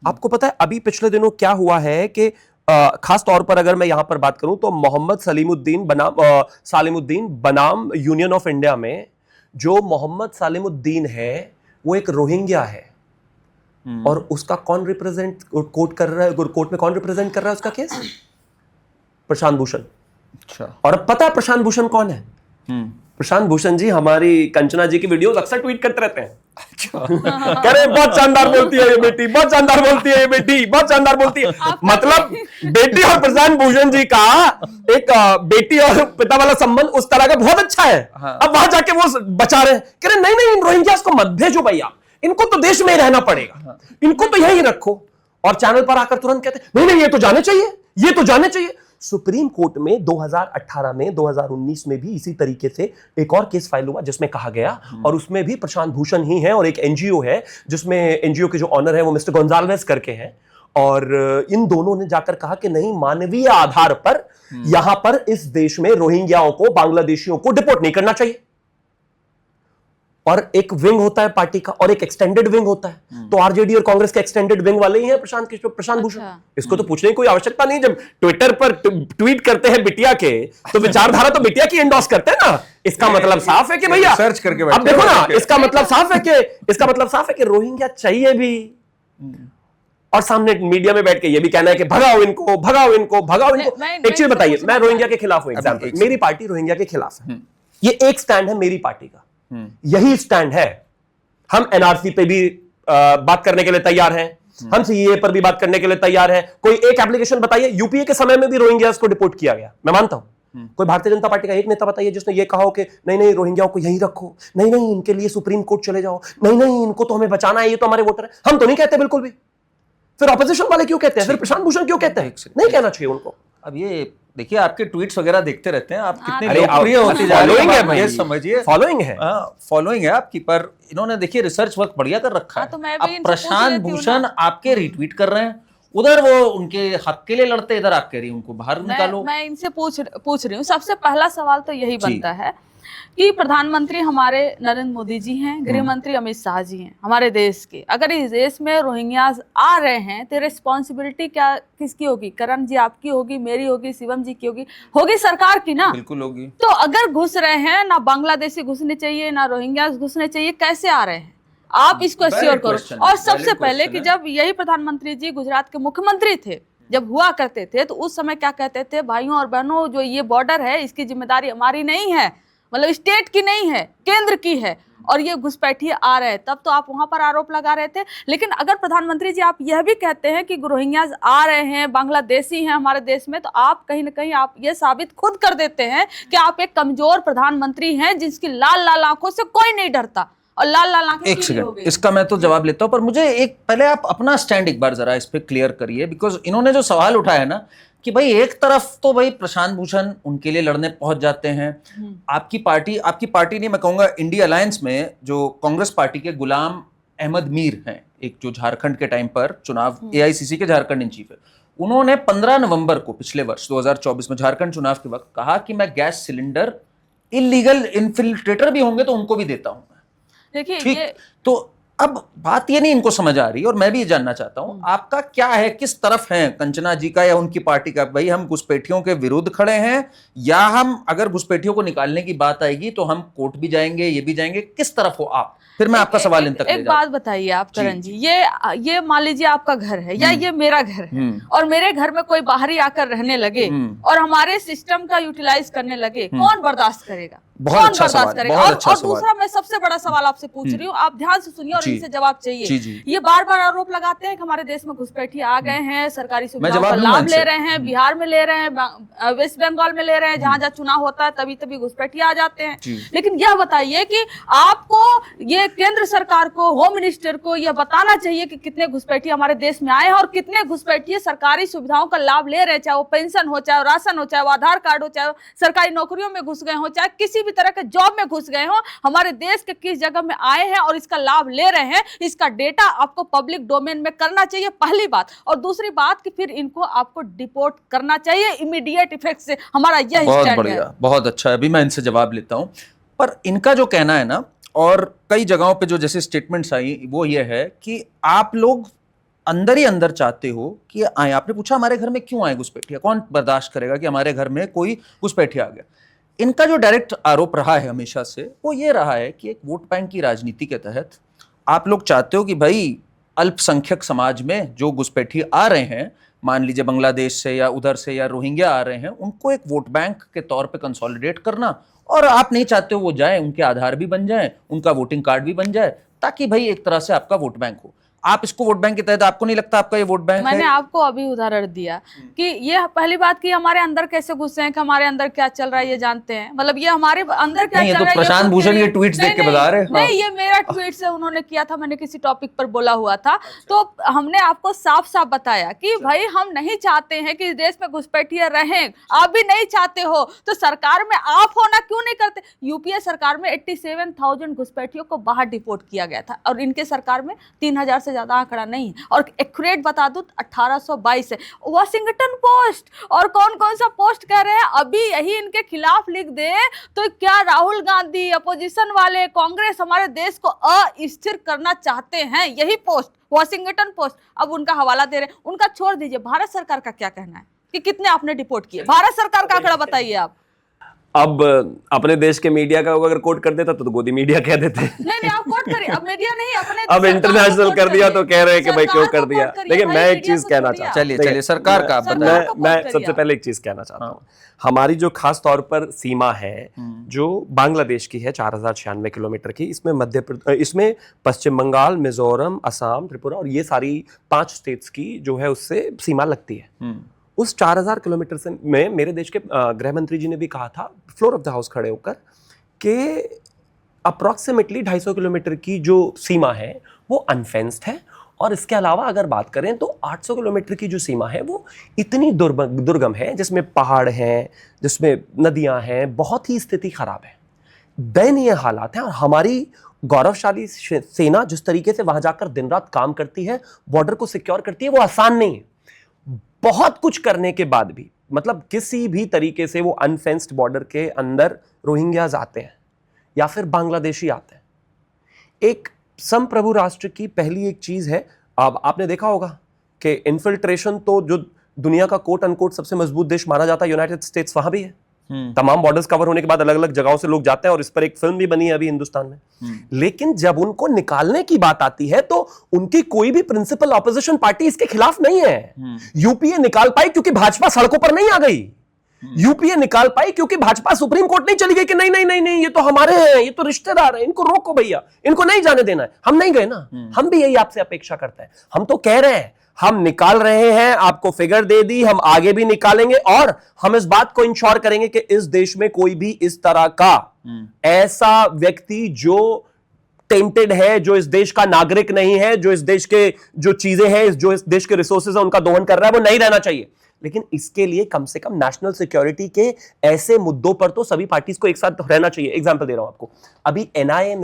आपको पता है अभी पिछले दिनों क्या हुआ है कि खास तौर पर अगर मैं यहां पर बात करूं तो मोहम्मद सालिमुद्दीन बनाम यूनियन ऑफ इंडिया में जो मोहम्मद सालिमुद्दीन है वो एक रोहिंग्या है और उसका कौन रिप्रेजेंट कोर्ट कर रहा है, कोर्ट में कौन रिप्रेजेंट कर रहा है उसका केस? प्रशांत भूषण। अच्छा। और अब पता है प्रशांत भूषण कौन है? प्रशांत भूषण जी हमारी कंचना जी की वीडियोस अक्सर ट्वीट करते रहते हैं। कह रहे बहुत शानदार बोलती है ये बेटी, बहुत शानदार बोलती है ये बेटी, बहुत शानदार बोलती है। मतलब बेटी और प्रशांत भूषण जी का एक बेटी और पिता वाला संबंध उस तरह का बहुत अच्छा है। अब वहां जाके वो बचा रहे हैं, कह रहे नहीं नहीं इन रोहिंग्यास को मत भेजो भैया, इनको तो देश में ही रहना पड़ेगा, इनको तो यही रखो। और चैनल पर आकर तुरंत कहते हैं नहीं नहीं ये तो जाने चाहिए, ये तो जाने चाहिए। सुप्रीम कोर्ट में 2018 में 2019 में भी इसी तरीके से एक और केस फाइल हुआ जिसमें कहा गया, और उसमें भी प्रशांत भूषण ही है और एक एनजीओ है जिसमें एनजीओ के जो ऑनर है वो मिस्टर गोंजाल्वेस करके हैं, और इन दोनों ने जाकर कहा कि नहीं मानवीय आधार पर यहां पर इस देश में रोहिंग्याओं को, बांग्लादेशियों को डिपोर्ट नहीं करना चाहिए। और एक विंग होता है पार्टी का और एक एक्सटेंडेड विंग होता है, तो आरजेडी और कांग्रेस के एक्सटेंडेड विंग वाले ही हैं प्रशांत भूषण। इसको तो पूछने की कोई आवश्यकता नहीं, जब ट्विटर पर ट्वीट करते हैं बिटिया के तो विचारधारा तो बिटिया की एंडोर्स करते हैं ना। इसका मतलब साफ है कि भैया सर्च करके अब देखो ना, इसका मतलब साफ है कि रोहिंग्या चाहिए भी, और सामने मीडिया में बैठ के ये भी कहना है कि भगाओ इनको, भगाओ इनको, भगाओ इनको। एक चीज बताइए, मैं रोहिंग्या के खिलाफ हूं, एग्जाम्पल मेरी पार्टी रोहिंग्या के खिलाफ है, ये एक स्टैंड है मेरी पार्टी का, यही स्टैंड है। हम एनआरसी पे भी बात करने के लिए तैयार हैं, हम सीएए पर भी बात करने के लिए तैयार हैं। कोई एक एप्लीकेशन बताइए, यूपीए के समय में भी रोहिंग्यास को डिपोर्ट किया गया, मैं मानता हूं। कोई भारतीय जनता पार्टी का एक नेता बताइए जिसने ये कहा हो कि नहीं नहीं रोहिंग्याओं को यहीं रखो, नहीं नहीं इनके लिए सुप्रीम कोर्ट चले जाओ, नहीं नहीं इनको तो हमें बचाना है, ये तो हमारे वोटर है। हम तो नहीं कहते बिल्कुल भी, फिर ऑपोजिशन वाले क्यों कहते हैं, फिर प्रशांत भूषण क्यों कहते हैं? नहीं कहना चाहिए उनको। अब ये देखिए आपके ट्वीट्स वगैरह देखते रहते हैं, आप कितने लोकप्रिय होते जा रहे हैं, ये समझिए। फॉलोइंग है, फॉलोइंग है आपकी, पर इन्होंने देखिए रिसर्च वर्क बढ़िया कर रखा है। तो मैं अब प्रशांत भूषण आपके रिट्वीट कर रहे हैं, उधर वो उनके हक के लिए लड़ते, इधर आप कह रही हैं उनको बाहर निकालो। मैं इनसे पूछ रही हूँ, सबसे पहला सवाल तो यही बनता है कि प्रधानमंत्री हमारे नरेंद्र मोदी जी हैं, गृह मंत्री अमित शाह जी हैं हमारे देश के। अगर इस देश में रोहिंग्यास आ रहे हैं तो रिस्पॉन्सिबिलिटी क्या किसकी होगी? करण जी आपकी होगी, मेरी होगी, शिवम जी की होगी सरकार की ना। बिल्कुल होगी। तो अगर घुस रहे हैं, ना बांग्लादेशी घुसने चाहिए ना रोहिंग्यास घुसने चाहिए, कैसे आ रहे हैं आप इसको श्योर करो। और सबसे पहले कि जब यही प्रधानमंत्री जी गुजरात के मुख्यमंत्री थे, जब हुआ करते थे, तो उस समय क्या कहते थे, भाइयों और बहनों जो ये बॉर्डर है इसकी जिम्मेदारी हमारी नहीं है, मतलब स्टेट की नहीं है, केंद्र की है, और ये घुसपैठिए आ रहे हैं। तब तो आप वहां पर आरोप लगा रहे थे। लेकिन अगर प्रधानमंत्री जी आप यह भी कहते हैं कि रोहिंग्यास आ रहे हैं, बांग्लादेशी हैं हमारे देश में, तो आप कहीं ना कहीं आप ये साबित खुद कर देते हैं कि आप एक कमजोर प्रधानमंत्री हैं जिसकी लाल लाल आंखों से कोई नहीं डरता। और लाल लाल आंखें एक सेकंड, इसका मैं तो जवाब लेता हूं, पर मुझे एक पहले आप अपना स्टैंड एक बार जरा इस पे क्लियर करिए, बिकॉज इन्होंने जो सवाल उठाया है ना कि भाई एक तरफ तो भाई प्रशांत भूषण उनके लिए लड़ने पहुंच जाते हैं, आपकी पार्टी नहीं, मैं कहूंगा इंडिया अलायंस में जो कांग्रेस पार्टी के गुलाम अहमद मीर हैं, एक जो झारखंड के टाइम पर चुनाव एआईसीसी के झारखंड इन चीफ है, उन्होंने 15 नवंबर को पिछले वर्ष 2024 में झारखंड चुनाव के वक्त कहा कि मैं गैस सिलेंडर इलीगल इन्फिल्ट्रेटर भी होंगे तो उनको भी देता हूं। देखिए ठीक, तो अब बात ये नहीं इनको समझ आ रही, और मैं भी जानना चाहता हूं आपका क्या है, किस तरफ है कंचना जी का या उनकी पार्टी का? भाई हम घुसपैठियों के विरुद्ध खड़े हैं, या हम अगर घुसपैठियों को निकालने की बात आएगी तो हम कोर्ट भी जाएंगे, ये भी जाएंगे, किस तरफ हो आप? फिर मैं आपका सवाल इन तक एक बात बताइए आप करण जी, ये मान लीजिए आपका घर है या ये मेरा घर है, और मेरे घर में कोई बाहरी आकर रहने लगे और हमारे सिस्टम का यूटिलाइज करने लगे, कौन बर्दाश्त करेगा? बहुत अच्छा सवाल, बहुत अच्छा सवाल। और दूसरा मैं सबसे बड़ा सवाल आपसे पूछ रही हूँ, आप ध्यान से सुनिए और इनसे जवाब चाहिए। ये बार बार आरोप लगाते हैं कि हमारे देश में घुसपैठिए आ गए हैं, सरकारी सुविधाओं का लाभ ले रहे हैं, बिहार में ले रहे हैं, वेस्ट बंगाल में ले रहे हैं, जहां जहां चुनाव होता है तभी तभी घुसपैठिए आ जाते हैं। लेकिन यह बताइए कि आपको ये केंद्र सरकार को, होम मिनिस्टर को यह बताना चाहिए कि कितने घुसपैठिए हमारे देश में आए हैं और कितने घुसपैठिए सरकारी सुविधाओं का लाभ ले रहे हैं, चाहे वो पेंशन हो, चाहे राशन हो, चाहे वो आधार कार्ड हो, चाहे सरकारी नौकरियों में घुस गए हो, चाहे किसी भी तरह के जॉब में घुस गए हो, हमारे देश के किस जगह में आए हैं और इसका लाभ ले रहे हैं, इसका डेटा आपको पब्लिक डोमेन में करना चाहिए, पहली बात। और दूसरी बात कि फिर इनको आपको डिपोर्ट करना चाहिए इमीडिएट इफेक्ट से। हमारा यह स्टैंड है। बहुत अच्छा है, अभी मैं इनसे जवाब लेता हूं, पर इनका जो कहना है ना, और कई जगहों पे जो जैसे स्टेटमेंट्स आई, वो ये है कि आप लोग अंदर ही अंदर चाहते हो कि आए। आपने पूछा हमारे घर में क्यों आए घुसपैठिया, कौन बर्दाश्त करेगा कि हमारे घर में कोई घुसपैठिया आ गया। इनका जो डायरेक्ट आरोप रहा है हमेशा से वो ये रहा है कि एक वोट बैंक की राजनीति के तहत आप लोग चाहते हो कि भाई अल्पसंख्यक समाज में जो घुसपैठी आ रहे हैं, मान लीजिए बांग्लादेश से या उधर से या रोहिंग्या आ रहे हैं, उनको एक वोट बैंक के तौर पे कंसोलिडेट करना, और आप नहीं चाहते हो वो जाए, उनके आधार भी बन जाए, उनका वोटिंग कार्ड भी बन जाए, ताकि भाई एक तरह से आपका वोट बैंक हो। आप इसको वोट बैंक के तहत, आपको नहीं लगता आपका ये वोट बैंक मैंने है? आपको अभी उदाहरण दिया कि ये पहली बात कि हमारे अंदर कैसे घुसे हैं, कि हमारे अंदर क्या चल रहा है ये जानते हैं, मतलब ये हमारे अंदर क्या नहीं, चल ये रहा तो है प्रशांत भूषण ये ट्वीट्स देख के बता रहे हैं। नहीं, ये मेरा ट्वीट से उन्होंने किया था, मैंने किसी टॉपिक पर बोला हुआ था। तो हमने आपको साफ साफ बताया कि भाई हम नहीं चाहते हैं कि देश में घुसपैठिया रहें, आप भी नहीं चाहते हो, तो सरकार में आप होना क्यों नहीं करते। यूपीए सरकार में 87,000 घुसपैठियों को बाहर डिपोर्ट किया गया था, और इनके सरकार में 3,000 से ज्यादा आंकड़ा नहीं है। और एक्यूरेट बता दूं 1822 है। वॉशिंगटन पोस्ट और कौन कौन सा पोस्ट कह रहे हैं, अभी यही इनके खिलाफ लिख दे तो क्या राहुल गांधी, अपोजिशन वाले, कांग्रेस हमारे देश को अस्थिर करना चाहते हैं। यही पोस्ट, वॉशिंगटन पोस्ट। अब उनका हवाला दे रहे हैं, उनका छोड़ दीजिए, भारत सरकार का क्या कहना है कि कितने आपने डिपोर्ट किए, भारत सरकार का आंकड़ा बताइए आप। अब अपने देश के मीडिया का अगर कोट कर देता तो गोदी मीडिया कह देते। नहीं, आप कोट करिए, अब मीडिया नहीं, अपने अब इंटरनेशनल कर दिया तो कह रहे हैं कि भाई क्यों कर दिया। लेकिन मैं एक चीज कहना चाहता हूँ, चलिए सरकार का मैं सबसे पहले एक चीज कहना चाहता हूँ। हमारी जो खास तौर पर सीमा है जो बांग्लादेश की है 4096 किलोमीटर की, इसमें पश्चिम बंगाल, मिजोरम, असम, त्रिपुरा और ये सारी 5 स्टेट्स की जो है उससे सीमा लगती है। उस 4000 किलोमीटर से में मेरे देश के गृह मंत्री जी ने भी कहा था फ्लोर ऑफ द हाउस खड़े होकर कि अप्रॉक्सीमेटली 250 किलोमीटर की जो सीमा है वो अनफेंस्ड है, और इसके अलावा अगर बात करें तो 800 किलोमीटर की जो सीमा है वो इतनी दुर्गम है, जिसमें पहाड़ हैं, जिसमें नदियां हैं, बहुत ही स्थिति खराब है, दयनीय हालात हैं। और हमारी गौरवशाली सेना जिस तरीके से वहां जाकर दिन रात काम करती है, बॉर्डर को सिक्योर करती है, वो आसान नहीं है। बहुत कुछ करने के बाद भी, मतलब किसी भी तरीके से वो अनफेंस्ड बॉर्डर के अंदर रोहिंग्याज आते हैं या फिर बांग्लादेशी आते हैं। एक संप्रभु राष्ट्र की पहली एक चीज है, अब आपने देखा होगा कि इन्फिल्ट्रेशन तो जो दुनिया का कोट अनकोट सबसे मजबूत देश माना जाता है यूनाइटेड स्टेट्स, वहां भी है। तमाम बॉर्डर्स कवर होने के बाद अलग अलग जगहों से लोग जाते हैं, और इस पर एक फिल्म भी बनी है अभी हिंदुस्तान में। लेकिन जब उनको निकालने की बात आती है तो उनकी कोई भी प्रिंसिपल ऑपोजिशन पार्टी इसके खिलाफ नहीं है। यूपीए निकाल पाई क्योंकि भाजपा सड़कों पर नहीं आ गई। यूपीए निकाल पाई क्योंकि भाजपा सुप्रीम कोर्ट नहीं चली गई कि नहीं नहीं नहीं नहीं, ये तो हमारे हैं, ये तो रिश्तेदार हैं, इनको रोको भैया, इनको नहीं जाने देना है। हम नहीं गए ना, हम भी यही आपसे अपेक्षा करते हैं। हम तो कह रहे हैं हम निकाल रहे हैं, आपको फिगर दे दी, हम आगे भी निकालेंगे, और हम इस बात को इंश्योर करेंगे कि इस देश में कोई भी इस तरह का ऐसा व्यक्ति जो टेंटेड है, जो इस देश का नागरिक नहीं है, जो इस देश के जो चीजें हैं, जो इस देश के रिसोर्सेज है उनका दोहन कर रहा है, वो नहीं रहना चाहिए। लेकिन इसके लिए कम से कम नेशनल सिक्योरिटी के ऐसे मुद्दों पर तो सभी पार्टीज को एक साथ रहना चाहिए। एग्जांपल दे रहा हूं आपको, अभी एनआईए